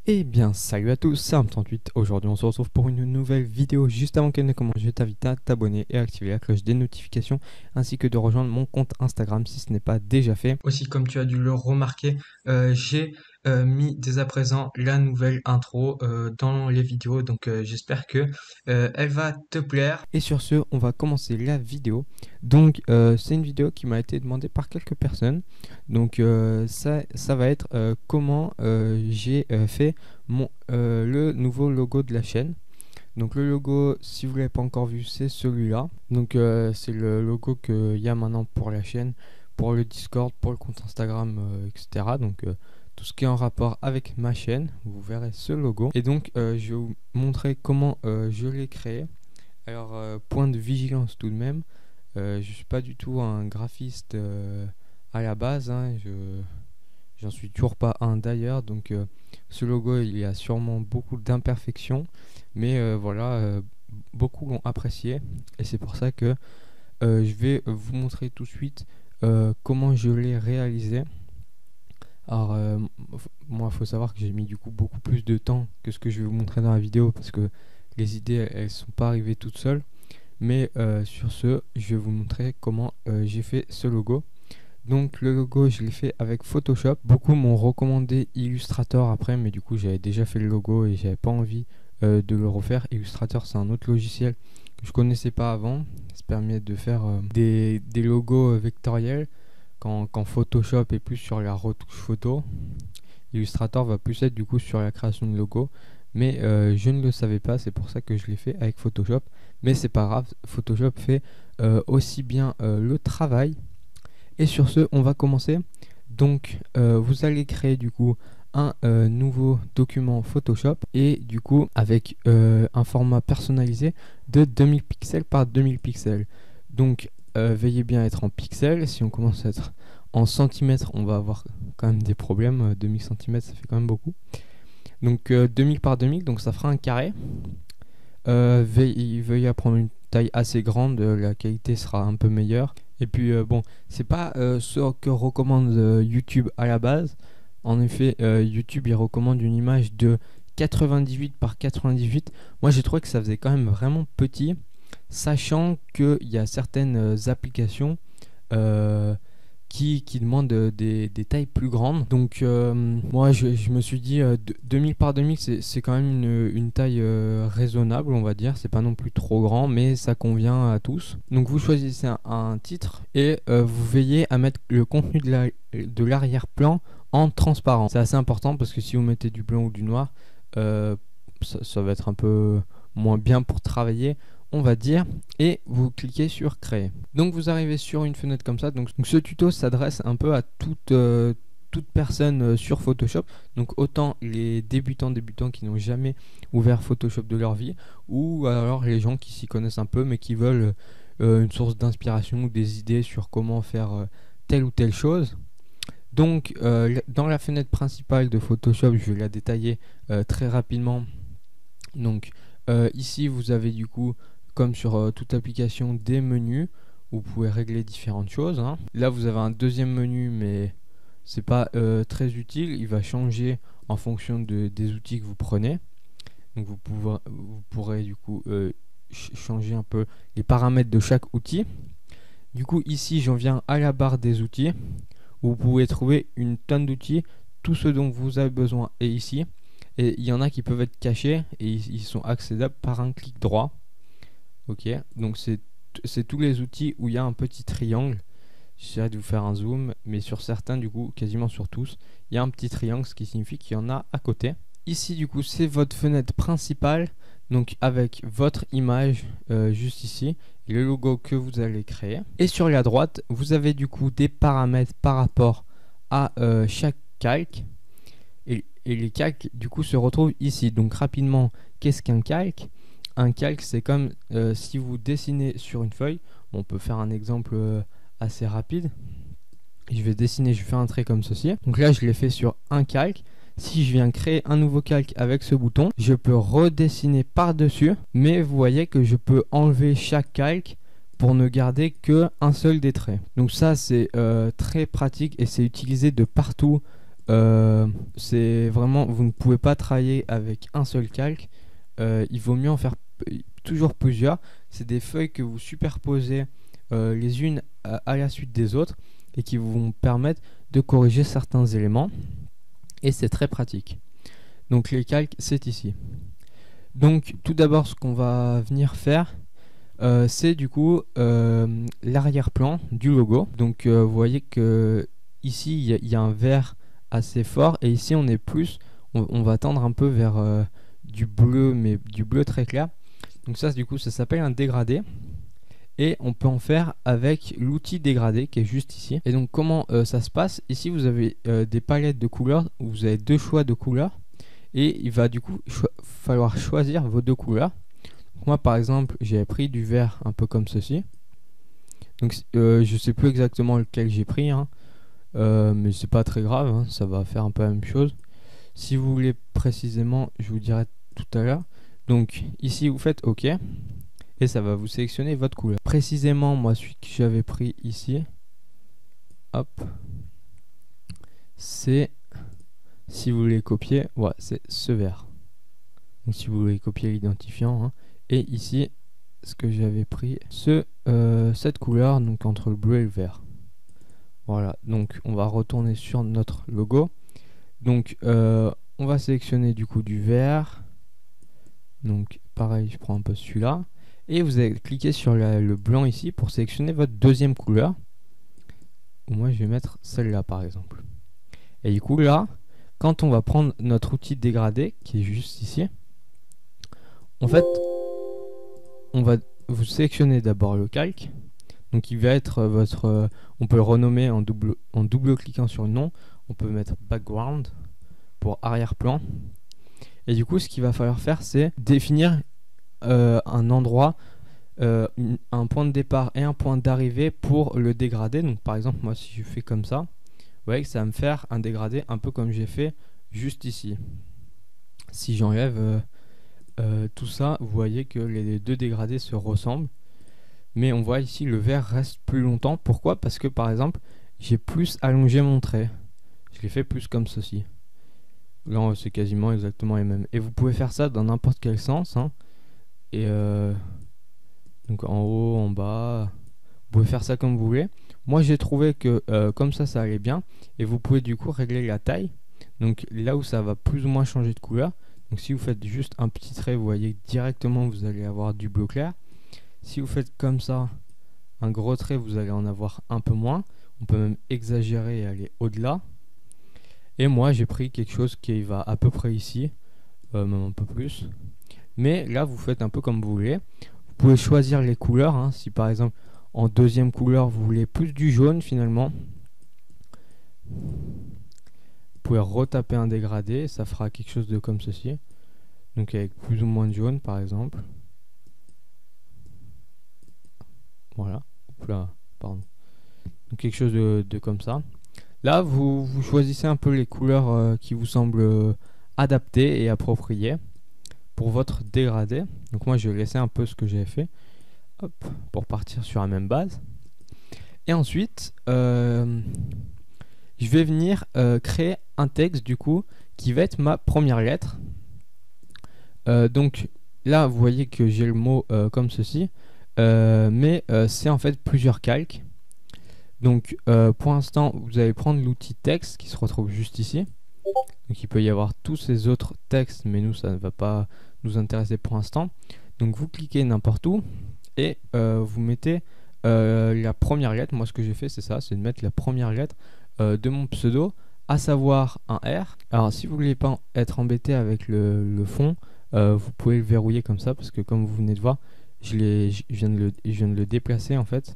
Eh bien, salut à tous, c'est Arm38. Aujourd'hui, on se retrouve pour une nouvelle vidéo. Juste avant qu'elle ne commence, je t'invite à t'abonner et à activer la cloche des notifications, ainsi que de rejoindre mon compte Instagram si ce n'est pas déjà fait. Aussi, comme tu as dû le remarquer, j'ai mis dès à présent la nouvelle intro dans les vidéos, donc j'espère que elle va te plaire. Et sur ce, on va commencer la vidéo. Donc, c'est une vidéo qui m'a été demandée par quelques personnes. Donc, ça va être comment j'ai fait le nouveau logo de la chaîne. Donc le logo, si vous ne l'avez pas encore vu, c'est celui-là. Donc c'est le logo qu'il y a maintenant pour la chaîne, pour le Discord, pour le compte Instagram, etc. Donc tout ce qui est en rapport avec ma chaîne, vous verrez ce logo. Et donc je vais vous montrer comment je l'ai créé. Alors point de vigilance tout de même, je ne suis pas du tout un graphiste à la base, hein. J'en suis toujours pas un d'ailleurs, donc ce logo il y a sûrement beaucoup d'imperfections, mais voilà, beaucoup l'ont apprécié et c'est pour ça que je vais vous montrer tout de suite comment je l'ai réalisé. Alors moi il faut savoir que j'ai mis du coup beaucoup plus de temps que ce que je vais vous montrer dans la vidéo parce que les idées elles sont pas arrivées toutes seules, mais sur ce je vais vous montrer comment j'ai fait ce logo. Donc le logo je l'ai fait avec Photoshop. Beaucoup m'ont recommandé Illustrator après, mais du coup j'avais déjà fait le logo et j'avais pas envie de le refaire. Illustrator c'est un autre logiciel que je connaissais pas avant. Ça permet de faire des logos vectoriels quand Photoshop est plus sur la retouche photo. Illustrator va plus être du coup sur la création de logos. Mais je ne le savais pas, c'est pour ça que je l'ai fait avec Photoshop. Mais c'est pas grave, Photoshop fait aussi bien le travail. Et sur ce, on va commencer. Donc, vous allez créer du coup un nouveau document Photoshop et du coup avec un format personnalisé de 2000 pixels par 2000 pixels. Donc, veillez bien à être en pixels. Si on commence à être en centimètres, on va avoir quand même des problèmes. 2000 centimètres, ça fait quand même beaucoup. Donc, 2000 par 2000, donc ça fera un carré. Veuillez à prendre une taille assez grande, la qualité sera un peu meilleure. Et puis bon, c'est pas ce que recommande YouTube à la base. En effet, YouTube il recommande une image de 98 par 98. Moi j'ai trouvé que ça faisait quand même vraiment petit, sachant qu'il y a certaines applications qui demandent des tailles plus grandes. Donc moi je me suis dit 2000 par 2000 c'est quand même une taille raisonnable, on va dire. C'est pas non plus trop grand, mais ça convient à tous. Donc vous choisissez un titre et vous veillez à mettre le contenu de l'arrière-plan en transparent. C'est assez important parce que si vous mettez du blanc ou du noir, ça va être un peu moins bien pour travailler, on va dire, et vous cliquez sur créer. Donc vous arrivez sur une fenêtre comme ça. Donc ce tuto s'adresse un peu à toute personne sur Photoshop, donc autant les débutants qui n'ont jamais ouvert Photoshop de leur vie, ou alors les gens qui s'y connaissent un peu mais qui veulent une source d'inspiration ou des idées sur comment faire telle ou telle chose. Donc dans la fenêtre principale de Photoshop, je vais la détailler très rapidement. Donc ici vous avez du coup, comme sur toute application, des menus où vous pouvez régler différentes choses, hein. Là vous avez un deuxième menu, mais c'est pas très utile, il va changer en fonction des outils que vous prenez. Donc vous pourrez du coup changer un peu les paramètres de chaque outil. Du coup ici j'en viens à la barre des outils où vous pouvez trouver une tonne d'outils. Tout ce dont vous avez besoin est ici. Et il y en a qui peuvent être cachés et ils sont accédables par un clic droit. Ok, donc c'est tous les outils où il y a un petit triangle. J'essaierai de vous faire un zoom, mais sur certains, du coup, quasiment sur tous, il y a un petit triangle, ce qui signifie qu'il y en a à côté. Ici, du coup, c'est votre fenêtre principale, donc avec votre image juste ici, et le logo que vous allez créer. Et sur la droite, vous avez du coup des paramètres par rapport à chaque calque. Et les calques, du coup, se retrouvent ici. Donc, rapidement, qu'est-ce qu'un calque ? Un calque, c'est comme si vous dessinez sur une feuille. Bon, on peut faire un exemple assez rapide. Je vais dessiner, je vais faire un trait comme ceci. Donc là, je l'ai fait sur un calque. Si je viens créer un nouveau calque avec ce bouton, je peux redessiner par-dessus. Mais vous voyez que je peux enlever chaque calque pour ne garder qu'un seul des traits. Donc ça, c'est très pratique et c'est utilisé de partout c'est vraiment, vous ne pouvez pas travailler avec un seul calque. Il vaut mieux en faire toujours plusieurs. C'est des feuilles que vous superposez les unes à la suite des autres et qui vont permettre de corriger certains éléments. Et c'est très pratique. Donc les calques, c'est ici. Donc tout d'abord, ce qu'on va venir faire, c'est du coup l'arrière-plan du logo. Donc vous voyez que ici il y a un vert assez fort et ici on est plus, on va tendre un peu vers du bleu, mais du bleu très clair. Donc ça, du coup, ça s'appelle un dégradé et on peut en faire avec l'outil dégradé qui est juste ici. Et donc comment ça se passe? Ici vous avez des palettes de couleurs où vous avez deux choix de couleurs et il va du coup falloir choisir vos deux couleurs. Donc moi par exemple j'ai pris du vert un peu comme ceci. Donc je sais plus exactement lequel j'ai pris, hein. Mais c'est pas très grave, hein, ça va faire un peu la même chose. Si vous voulez précisément, je vous dirai tout à l'heure. Donc ici vous faites OK et ça va vous sélectionner votre couleur. Précisément moi celui que j'avais pris ici, hop, c'est, si vous voulez copier, ouais, c'est ce vert. Donc si vous voulez copier l'identifiant, hein. Et ici ce que j'avais pris, cette couleur, donc entre le bleu et le vert. Voilà, donc on va retourner sur notre logo. Donc on va sélectionner du coup du vert. Donc pareil, je prends un peu celui-là. Et vous allez cliquer sur le blanc ici pour sélectionner votre deuxième couleur. Moi je vais mettre celle-là par exemple. Et du coup là, quand on va prendre notre outil dégradé qui est juste ici, en fait on va vous sélectionner d'abord le calque. Donc il va être votre, on peut le renommer en double cliquant sur le nom. On peut mettre background pour arrière-plan. Et du coup ce qu'il va falloir faire, c'est définir un endroit, un point de départ et un point d'arrivée pour le dégradé. Donc par exemple moi si je fais comme ça, vous voyez que ça va me faire un dégradé un peu comme j'ai fait juste ici. Si j'enlève tout ça, vous voyez que les deux dégradés se ressemblent. Mais on voit ici le vert reste plus longtemps. Pourquoi? Parce que par exemple j'ai plus allongé mon trait. Je l'ai fait plus comme ceci. Là c'est quasiment exactement les mêmes. Et vous pouvez faire ça dans n'importe quel sens, hein. Et donc en haut, en bas, vous pouvez faire ça comme vous voulez. Moi j'ai trouvé que comme ça allait bien. Et vous pouvez du coup régler la taille. Donc là où ça va plus ou moins changer de couleur. Donc si vous faites juste un petit trait, vous voyez que directement vous allez avoir du bleu clair. Si vous faites comme ça, un gros trait, vous allez en avoir un peu moins. On peut même exagérer et aller au-delà. Et moi j'ai pris quelque chose qui va à peu près ici, même un peu plus. Mais là vous faites un peu comme vous voulez. Vous pouvez choisir les couleurs, hein. Si par exemple en deuxième couleur vous voulez plus du jaune finalement, vous pouvez retaper un dégradé, ça fera quelque chose de comme ceci. Donc avec plus ou moins de jaune par exemple. Voilà, là, pardon. Donc quelque chose de comme ça. Là, vous choisissez un peu les couleurs qui vous semblent adaptées et appropriées pour votre dégradé. Donc moi, je vais laisser un peu ce que j'avais fait, hop, pour partir sur la même base. Et ensuite, je vais venir créer un texte du coup qui va être ma première lettre. Donc là, vous voyez que j'ai le mot comme ceci. Mais c'est en fait plusieurs calques. Donc pour l'instant vous allez prendre l'outil texte qui se retrouve juste ici. Donc il peut y avoir tous ces autres textes, mais nous ça ne va pas nous intéresser pour l'instant. Donc vous cliquez n'importe où et vous mettez la première lettre. Moi ce que j'ai fait c'est ça, c'est de mettre la première lettre de mon pseudo, à savoir un R. Alors si vous voulez pas être embêté avec le fond, vous pouvez le verrouiller comme ça, parce que comme vous venez de voir, je viens de le déplacer en fait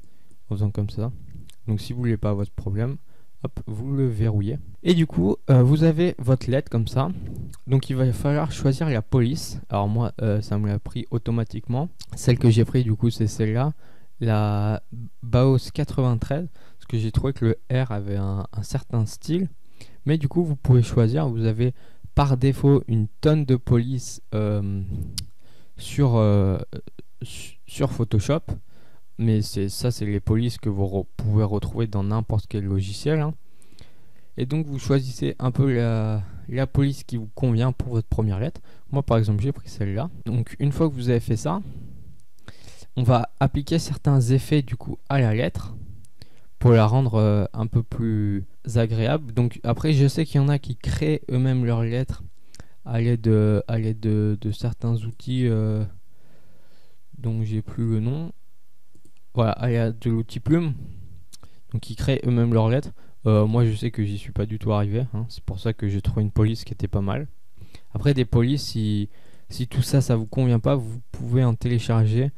en faisant comme ça. Donc si vous voulez pas votre problème, hop, vous le verrouillez. Et du coup vous avez votre lettre comme ça. Donc il va falloir choisir la police. Alors moi ça me l'a pris automatiquement. Celle que j'ai pris du coup c'est celle-là, la Baos 93, parce que j'ai trouvé que le R avait un certain style. Mais du coup vous pouvez choisir. Vous avez par défaut une tonne de police sur Photoshop, mais c'est les polices que vous pouvez retrouver dans n'importe quel logiciel, hein. Et donc vous choisissez un peu la police qui vous convient pour votre première lettre. Moi par exemple j'ai pris celle-là. Donc une fois que vous avez fait ça, on va appliquer certains effets du coup à la lettre pour la rendre un peu plus agréable. Donc après je sais qu'il y en a qui créent eux-mêmes leurs lettres à l'aide de certains outils dont j'ai plus le nom. Voilà, à l'aide de l'outil Plume. Donc ils créent eux-mêmes leurs lettres. Moi je sais que j'y suis pas du tout arrivé, hein. C'est pour ça que j'ai trouvé une police qui était pas mal. Après des polices, si tout ça ça vous convient pas, vous pouvez en télécharger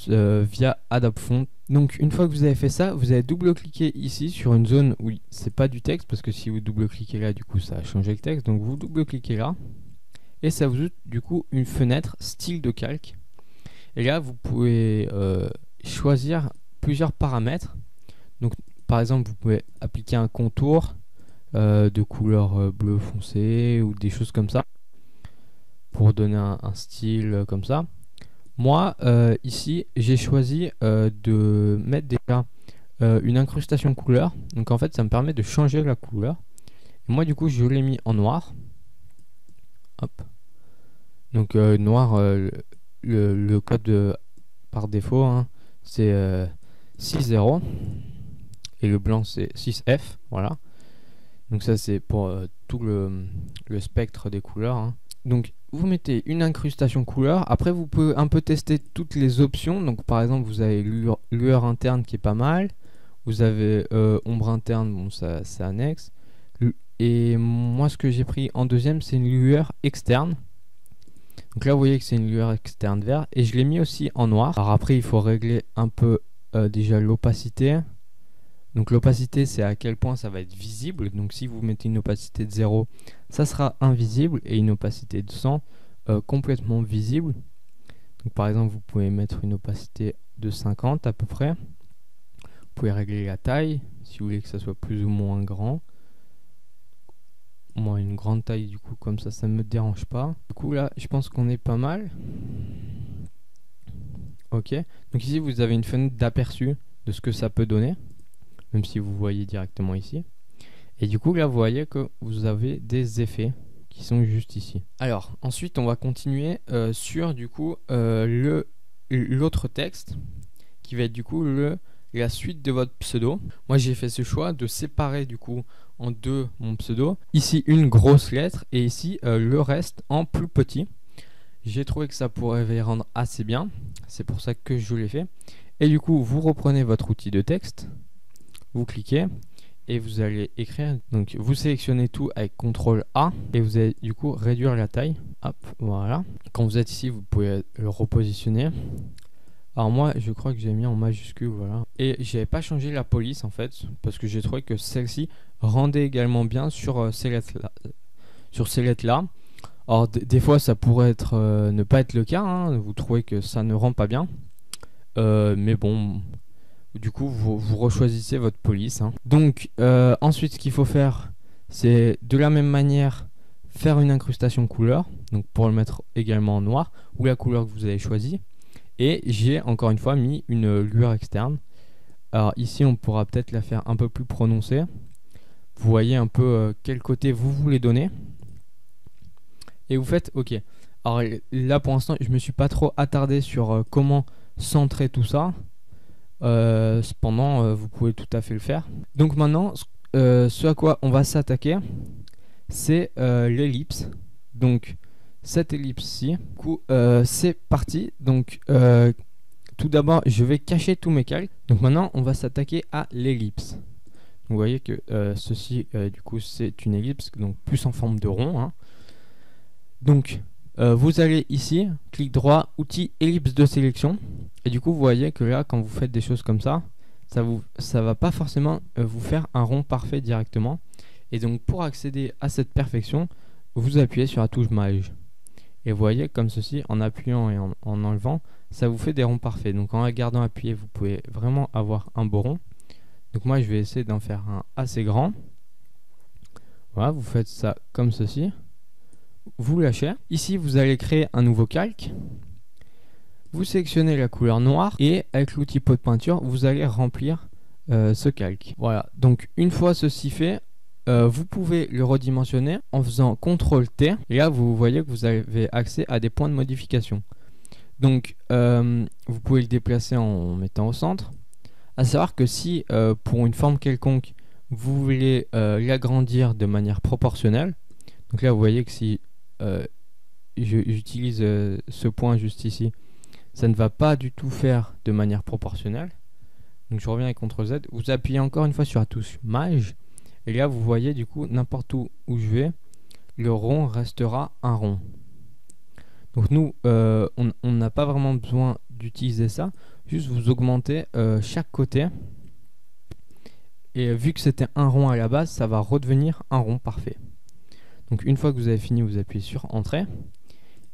via Adobe Font. Donc une fois que vous avez fait ça, vous allez double-cliquer ici sur une zone où c'est pas du texte, parce que si vous double-cliquez là, du coup ça a changé le texte. Donc vous double-cliquez là et ça vous ouvre du coup une fenêtre style de calque. Et là vous pouvez choisir plusieurs paramètres. Donc par exemple vous pouvez appliquer un contour de couleur bleu foncé ou des choses comme ça pour donner un style comme ça. Moi ici j'ai choisi de mettre déjà une incrustation couleur. Donc en fait ça me permet de changer la couleur. Et moi du coup je l'ai mis en noir. Hop. Donc noir, le code par défaut hein, c'est 6.0 et le blanc c'est 6F. Voilà. Donc ça c'est pour tout le spectre des couleurs hein. Donc vous mettez une incrustation couleur. Après vous pouvez un peu tester toutes les options. Donc par exemple vous avez lueur interne qui est pas mal. Vous avez ombre interne, bon ça c'est annexe. Et moi ce que j'ai pris en deuxième c'est une lueur externe. Donc là vous voyez que c'est une lueur externe vert. Et je l'ai mis aussi en noir. Alors après il faut régler un peu déjà l'opacité. Donc l'opacité c'est à quel point ça va être visible. Donc si vous mettez une opacité de 0, ça sera invisible. Et une opacité de 100, complètement visible. Donc par exemple vous pouvez mettre une opacité de 50 à peu près. Vous pouvez régler la taille si vous voulez que ça soit plus ou moins grand. Moi une grande taille du coup comme ça me dérange pas. Du coup là je pense qu'on est pas mal. Ok, donc ici vous avez une fenêtre d'aperçu de ce que ça peut donner. Même si vous voyez directement ici. Et du coup là vous voyez que vous avez des effets qui sont juste ici. Alors ensuite on va continuer sur du coup l'autre texte qui va être du coup la suite de votre pseudo. Moi j'ai fait ce choix de séparer du coup en deux mon pseudo. Ici une grosse lettre et ici le reste en plus petit. J'ai trouvé que ça pourrait les rendre assez bien. C'est pour ça que je l'ai fait. Et du coup vous reprenez votre outil de texte. Vous cliquez et vous allez écrire. Donc vous sélectionnez tout avec CTRL A et vous allez du coup réduire la taille. Hop, voilà. Quand vous êtes ici, vous pouvez le repositionner. Alors moi, je crois que j'ai mis en majuscule, voilà. Et j'avais pas changé la police en fait, parce que j'ai trouvé que celle-ci rendait également bien sur ces lettres-là. Alors des fois, ça pourrait être ne pas être le cas. Hein. Vous trouvez que ça ne rend pas bien, mais bon. Du coup, vous rechoisissez votre police. Hein. Donc, ensuite, ce qu'il faut faire, c'est de la même manière faire une incrustation couleur. Donc, pour le mettre également en noir ou la couleur que vous avez choisie. Et j'ai encore une fois mis une lueur externe. Alors ici, on pourra peut-être la faire un peu plus prononcée. Vous voyez un peu quel côté vous voulez donner. Et vous faites OK. Alors là, pour l'instant, je me suis pas trop attardé sur comment centrer tout ça. Cependant vous pouvez tout à fait le faire. Donc maintenant ce à quoi on va s'attaquer c'est l'ellipse. Donc cette ellipse-ci, du coup c'est parti. Donc tout d'abord je vais cacher tous mes calques. Donc maintenant on va s'attaquer à l'ellipse. Vous voyez que ceci du coup c'est une ellipse, donc plus en forme de rond hein. Donc vous allez ici, clic droit, outil ellipse de sélection. Et du coup vous voyez que là quand vous faites des choses comme ça, ça va pas forcément vous faire un rond parfait directement. Et donc pour accéder à cette perfection, vous appuyez sur la touche mage. Et vous voyez comme ceci, en appuyant et en enlevant, ça vous fait des ronds parfaits. Donc en gardant appuyé, vous pouvez vraiment avoir un beau rond. Donc moi je vais essayer d'en faire un assez grand. Voilà, vous faites ça comme ceci. Vous lâchez. Ici vous allez créer un nouveau calque. Vous sélectionnez la couleur noire et avec l'outil pot de peinture, vous allez remplir ce calque. Voilà, donc une fois ceci fait, vous pouvez le redimensionner en faisant CTRL T. Et là, vous voyez que vous avez accès à des points de modification. Donc, vous pouvez le déplacer en mettant au centre. À savoir que si, pour une forme quelconque, vous voulez l'agrandir de manière proportionnelle, donc là, vous voyez que si j'utilise ce point juste ici, ça ne va pas du tout faire de manière proportionnelle. Donc, je reviens avec CTRL Z. Vous appuyez encore une fois sur la touche Maj. Et là, vous voyez du coup, n'importe où je vais, le rond restera un rond. Donc nous, on n'a pas vraiment besoin d'utiliser ça. Juste vous augmentez chaque côté. Et vu que c'était un rond à la base, ça va redevenir un rond parfait. Donc une fois que vous avez fini, vous appuyez sur Entrée.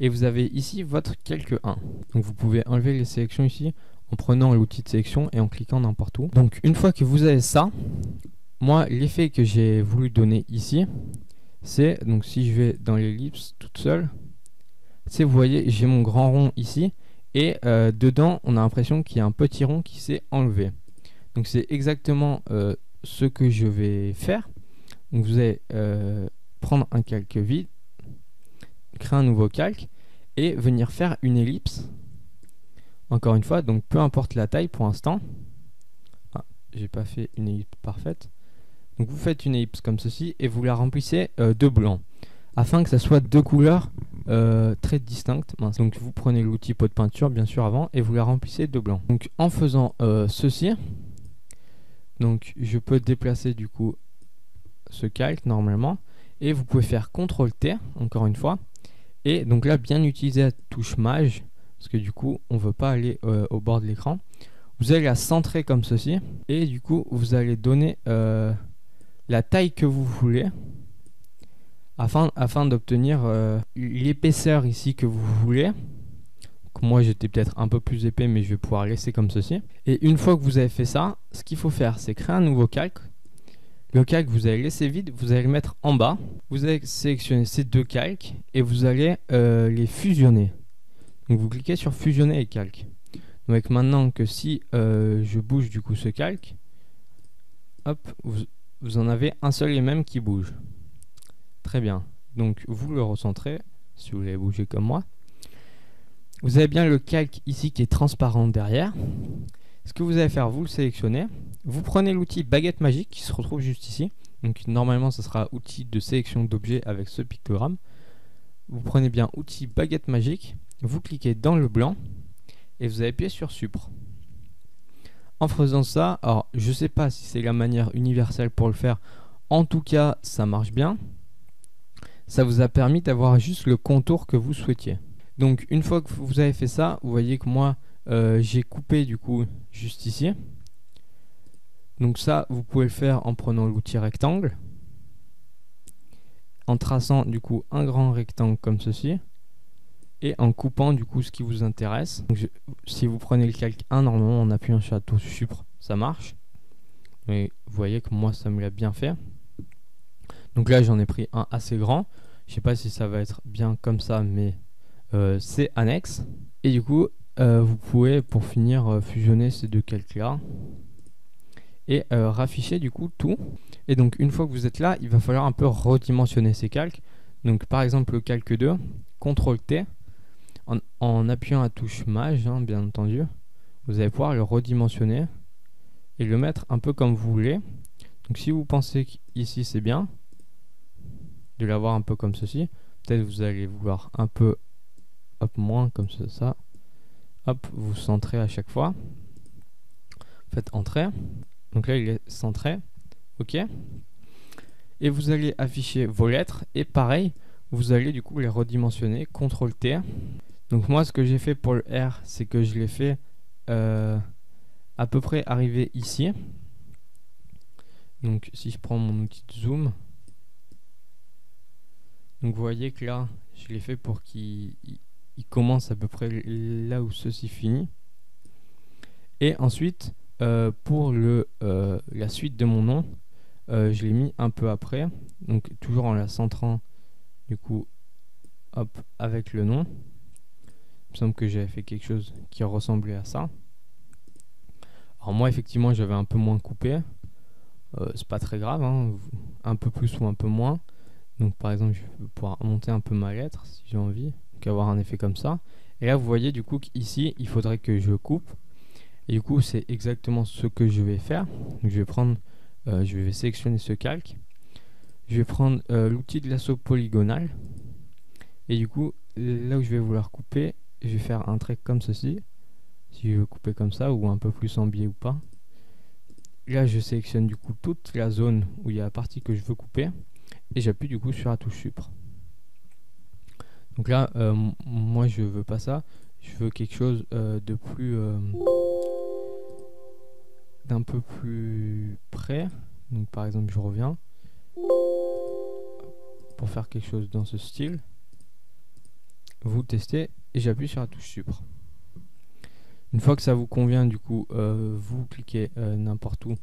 Et vous avez ici votre calque 1. Donc vous pouvez enlever les sélections ici en prenant l'outil de sélection et en cliquant n'importe où. Donc une fois que vous avez ça, moi l'effet que j'ai voulu donner ici, c'est, donc si je vais dans l'ellipse toute seule, c'est, vous voyez, j'ai mon grand rond ici et dedans on a l'impression qu'il y a un petit rond qui s'est enlevé. Donc c'est exactement ce que je vais faire. Donc vous allez prendre un calque vide, créer un nouveau calque et venir faire une ellipse. Encore une fois, donc peu importe la taille pour l'instant. Ah, j'ai pas fait une ellipse parfaite. Donc vous faites une ellipse comme ceci et vous la remplissez de blanc afin que ça soit deux couleurs très distinctes. Donc vous prenez l'outil pot de peinture bien sûr avant et vous la remplissez de blanc. Donc en faisant ceci, donc je peux déplacer du coup ce calque normalement et vous pouvez faire CTRL T encore une fois et donc là bien utiliser la touche Maj parce que du coup on veut pas aller au bord de l'écran. Vous allez la centrer comme ceci et du coup vous allez donner la taille que vous voulez afin d'obtenir l'épaisseur ici que vous voulez. Donc moi j'étais peut-être un peu plus épais mais je vais pouvoir laisser comme ceci. Et une fois que vous avez fait ça, ce qu'il faut faire c'est créer un nouveau calque. Le calque vous allez laisser vide, vous allez le mettre en bas. Vous allez sélectionner ces deux calques et vous allez les fusionner. Donc vous cliquez sur fusionner et calque. Donc maintenant que si je bouge du coup ce calque, hop, vous en avez un seul et même qui bouge. Très bien. Donc vous le recentrez, si vous voulez bouger comme moi. Vous avez bien le calque ici qui est transparent derrière. Ce que vous allez faire, vous le sélectionnez. Vous prenez l'outil baguette magique qui se retrouve juste ici. Donc normalement ce sera outil de sélection d'objets avec ce pictogramme. Vous prenez bien outil baguette magique. Vous cliquez dans le blanc et vous appuyez sur Supre. En faisant ça, alors je ne sais pas si c'est la manière universelle pour le faire. En tout cas, ça marche bien. Ça vous a permis d'avoir juste le contour que vous souhaitiez. Donc une fois que vous avez fait ça, vous voyez que moi j'ai coupé du coup juste ici. Donc ça vous pouvez le faire en prenant l'outil rectangle, en traçant du coup un grand rectangle comme ceci et en coupant du coup ce qui vous intéresse. Donc, si vous prenez le calque 1 normalement en appuyant sur la touche Supre ça marche. Mais vous voyez que moi ça me l'a bien fait. Donc là j'en ai pris un assez grand. Je sais pas si ça va être bien comme ça mais c'est annexe. Et du coup vous pouvez pour finir fusionner ces deux calques là et rafficher du coup tout. Et donc une fois que vous êtes là il va falloir un peu redimensionner ces calques. Donc par exemple le calque 2, CTRL T en appuyant la touche Maj hein, bien entendu. Vous allez pouvoir le redimensionner et le mettre un peu comme vous voulez. Donc si vous pensez qu'ici c'est bien de l'avoir un peu comme ceci, peut-être vous allez vouloir un peu hop moins comme ça. Hop, vous centrez à chaque fois. Faites Entrée. Donc là il est centré. OK. Et vous allez afficher vos lettres et pareil, vous allez du coup les redimensionner. CTRL T. Donc moi ce que j'ai fait pour le R, c'est que je l'ai fait à peu près arriver ici. Donc si je prends mon outil de zoom, donc vous voyez que là je l'ai fait pour qu'il commence à peu près là où ceci finit. Et ensuite pour la suite de mon nom, je l'ai mis un peu après, donc toujours en la centrant du coup hop avec le nom. Il me semble que j'avais fait quelque chose qui ressemblait à ça. Alors moi effectivement j'avais un peu moins coupé. c'est pas très grave, hein, un peu plus ou un peu moins. Donc par exemple, je vais pouvoir monter un peu ma lettre si j'ai envie, donc avoir un effet comme ça. Et là, vous voyez du coup qu'ici, il faudrait que je coupe. Et du coup, c'est exactement ce que je vais faire. Donc, je vais sélectionner ce calque. Je vais prendre l'outil de lasso polygonal. Et du coup, là où je vais vouloir couper, je vais faire un trait comme ceci. Si je veux couper comme ça, ou un peu plus en biais ou pas. Là, je sélectionne du coup toute la zone où il y a la partie que je veux couper. Et j'appuie du coup sur la touche Supre. Donc là, moi je veux pas ça. Je veux quelque chose de plus... d'un peu plus près. Donc par exemple, je reviens pour faire quelque chose dans ce style. Vous testez et j'appuie sur la touche Supre. Une fois que ça vous convient, du coup, vous cliquez n'importe où.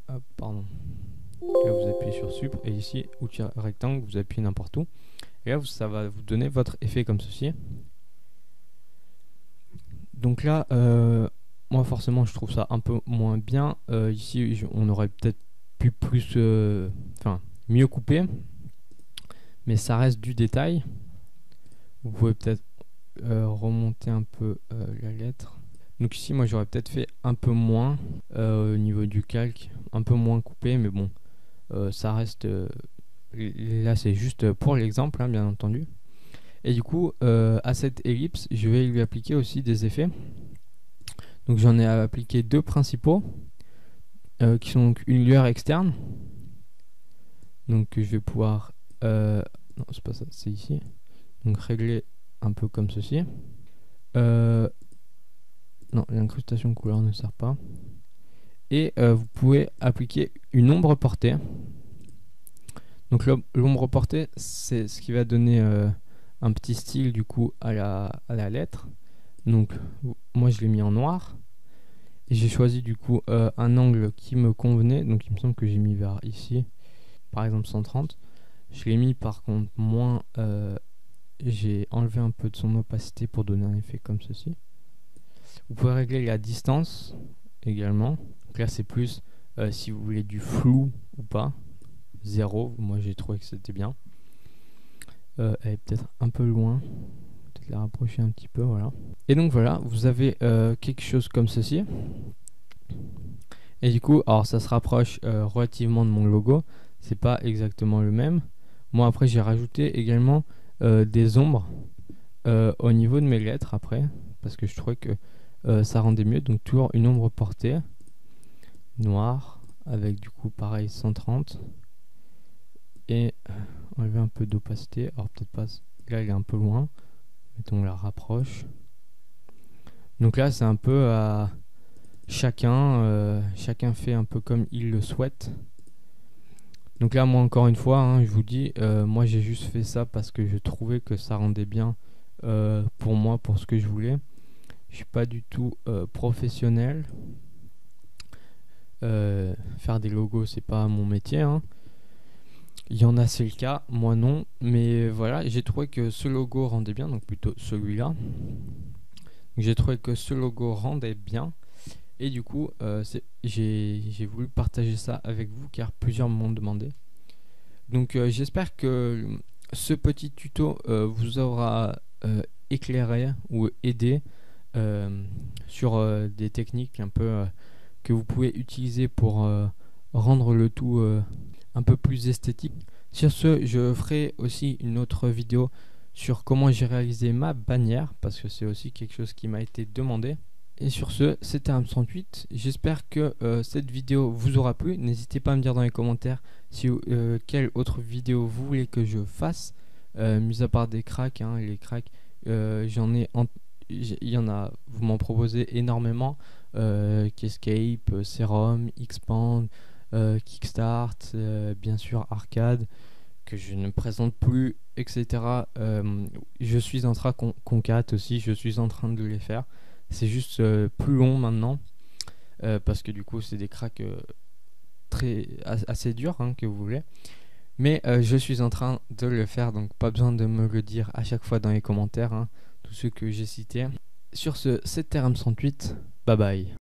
Hop, pardon. Là, vous appuyez sur Supre et ici, outil rectangle, vous appuyez n'importe où. Et là, ça va vous donner votre effet comme ceci. Donc là, moi forcément, je trouve ça un peu moins bien. Ici, on aurait peut-être pu plus, mieux couper, mais ça reste du détail. Vous pouvez peut-être remonter un peu la lettre. Donc ici, moi, j'aurais peut-être fait un peu moins au niveau du calque, un peu moins coupé, mais bon, ça reste. Là, c'est juste pour l'exemple, hein, bien entendu. Et du coup, à cette ellipse, je vais lui appliquer aussi des effets. Donc j'en ai appliqué deux principaux, qui sont donc une lueur externe. Donc je vais pouvoir... non, c'est pas ça, c'est ici. Donc régler un peu comme ceci. Non, l'incrustation couleur ne sert pas. Et vous pouvez appliquer une ombre portée. Donc l'ombre portée, c'est ce qui va donner un petit style du coup à la lettre. Donc moi je l'ai mis en noir. Et j'ai choisi du coup un angle qui me convenait. Donc il me semble que j'ai mis vers ici. Par exemple 130. Je l'ai mis par contre moins... j'ai enlevé un peu de son opacité pour donner un effet comme ceci. Vous pouvez régler la distance également. Donc là c'est plus si vous voulez du flou ou pas. 0, moi j'ai trouvé que c'était bien. Elle est peut-être un peu loin. Peut-être la rapprocher un petit peu, voilà. Et donc voilà, vous avez quelque chose comme ceci. Et du coup, alors ça se rapproche relativement de mon logo. C'est pas exactement le même. Moi après j'ai rajouté également des ombres au niveau de mes lettres après. Parce que je trouvais que ça rendait mieux. Donc toujours une ombre portée. Noire. Avec du coup pareil 130. Et enlever un peu d'opacité. Alors peut-être pas... Là il est un peu loin. Mettons la rapproche. Donc là c'est un peu à... Chacun fait un peu comme il le souhaite. Donc là, moi, encore une fois, hein, je vous dis, moi, j'ai juste fait ça parce que je trouvais que ça rendait bien pour moi, pour ce que je voulais. Je suis pas du tout professionnel. Faire des logos, c'est pas mon métier. Hein. Il y en a, c'est le cas. Moi, non. Mais voilà, j'ai trouvé que ce logo rendait bien, donc plutôt celui-là. J'ai trouvé que ce logo rendait bien. Et du coup, j'ai voulu partager ça avec vous car plusieurs m'ont demandé. Donc j'espère que ce petit tuto vous aura éclairé ou aidé sur des techniques un peu que vous pouvez utiliser pour rendre le tout un peu plus esthétique. Sur ce, je ferai aussi une autre vidéo sur comment j'ai réalisé ma bannière parce que c'est aussi quelque chose qui m'a été demandé. Et sur ce, c'était Arm38. J'espère que cette vidéo vous aura plu. N'hésitez pas à me dire dans les commentaires si, quelle autre vidéo vous voulez que je fasse. Mis à part des cracks, hein, les cracks, il y en a, vous m'en proposez énormément. Escape, Serum, Xpand, Kickstart, bien sûr Arcade, que je ne présente plus, etc. Je suis en train Concat aussi, je suis en train de les faire. C'est juste plus long maintenant parce que du coup c'est des cracks assez durs hein, que vous voulez. Mais je suis en train de le faire, donc pas besoin de me le dire à chaque fois dans les commentaires, hein, tous ceux que j'ai cités. Sur ce, c'était Arm38, bye bye.